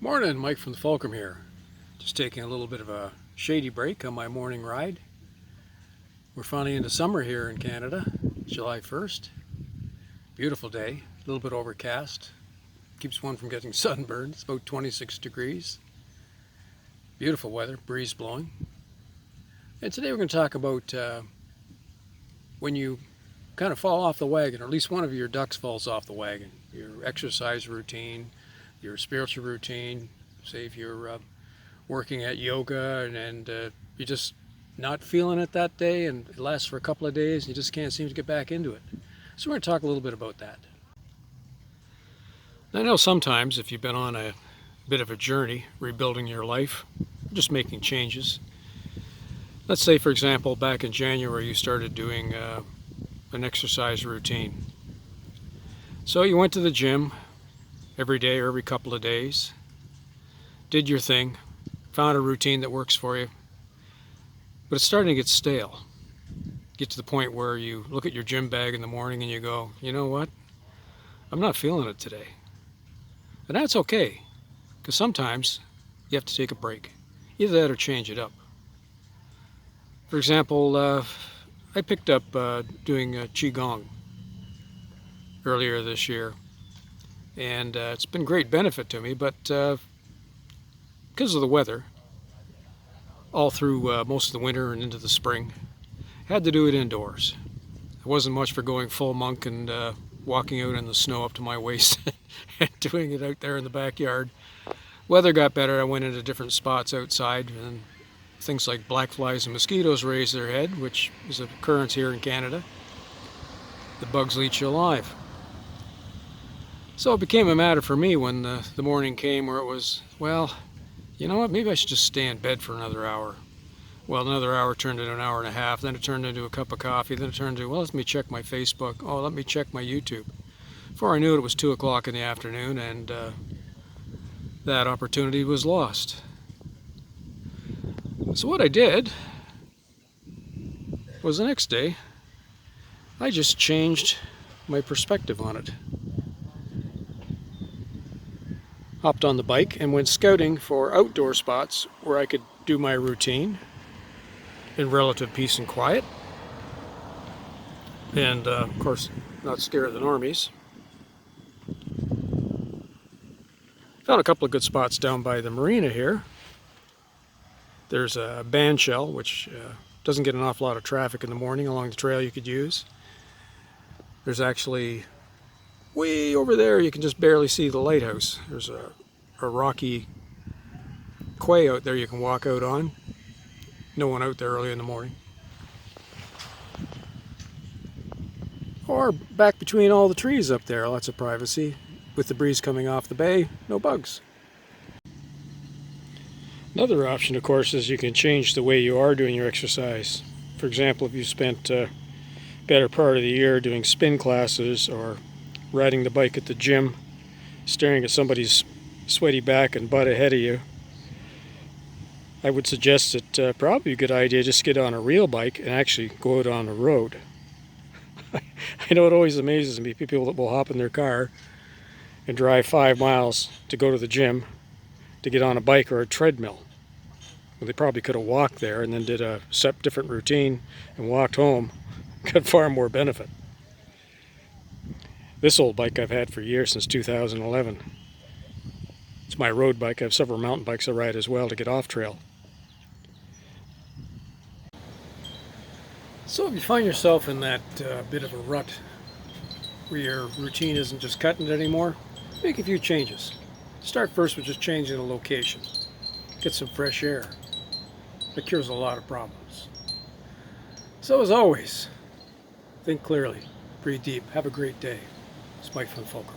Morning, Mike from the Fulcrum here. Just taking a little bit of a shady break on my morning ride. We're finally into summer here in Canada, July 1st. Beautiful day, a little bit overcast. Keeps one from getting sunburned. It's about 26 degrees. Beautiful weather, breeze blowing. And today we're going to talk about when you kind of fall off the wagon, or at least one of your ducks falls off the wagon. Your exercise routine, your spiritual routine. Say if you're working at yoga and you're just not feeling it that day and it lasts for a couple of days and you just can't seem to get back into it. So we're going to talk a little bit about that. I know sometimes if you've been on a bit of a journey rebuilding your life, just making changes. Let's say, for example, back in January you started doing an exercise routine. So you went to the gym every day or every couple of days, did your thing, found a routine that works for you, but it's starting to get stale. Get to the point where you look at your gym bag in the morning and you go, you know what, I'm not feeling it today. And that's okay, because sometimes you have to take a break. Either that or change it up. For example, I picked up doing Qigong earlier this year, and it's been great benefit to me, but because of the weather, all through most of the winter and into the spring, had to do it indoors. It wasn't much for going full monk and walking out in the snow up to my waist and doing it out there in the backyard. Weather got better, I went into different spots outside, and things like black flies and mosquitoes raised their head, which is an occurrence here in Canada. The bugs eat you alive. So it became a matter for me when the morning came where it was, well, you know what, maybe I should just stay in bed for another hour. Well, another hour turned into an hour and a half, then it turned into a cup of coffee, then it turned into, well, let me check my Facebook, oh, let me check my YouTube. Before I knew it, it was 2 o'clock in the afternoon, and that opportunity was lost. So what I did was the next day, I just changed my perspective on it. Hopped on the bike and went scouting for outdoor spots where I could do my routine in relative peace and quiet. And of course, not scare the normies. Found a couple of good spots down by the marina here. There's a band shell, which doesn't get an awful lot of traffic in the morning along the trail you could use. There's actually, way over there, you can just barely see the lighthouse. There's a rocky quay out there you can walk out on. No one out there early in the morning. Or back between all the trees up there, lots of privacy. With the breeze coming off the bay, no bugs. Another option, of course, is you can change the way you are doing your exercise. For example, if you spent a better part of the year doing spin classes or riding the bike at the gym, staring at somebody's sweaty back and butt ahead of you, I would suggest that probably a good idea just get on a real bike and actually go out on the road. I know it always amazes me, people that will hop in their car and drive 5 miles to go to the gym to get on a bike or a treadmill. Well, they probably could have walked there and then did a different routine and walked home. Got far more benefit. This old bike I've had for years, since 2011. It's my road bike. I have several mountain bikes I ride as well to get off trail. So if you find yourself in that bit of a rut where your routine isn't just cutting it anymore, make a few changes. Start first with just changing the location. Get some fresh air. That cures a lot of problems. So as always, think clearly, breathe deep, have a great day. It's Mike from the Fulcrum.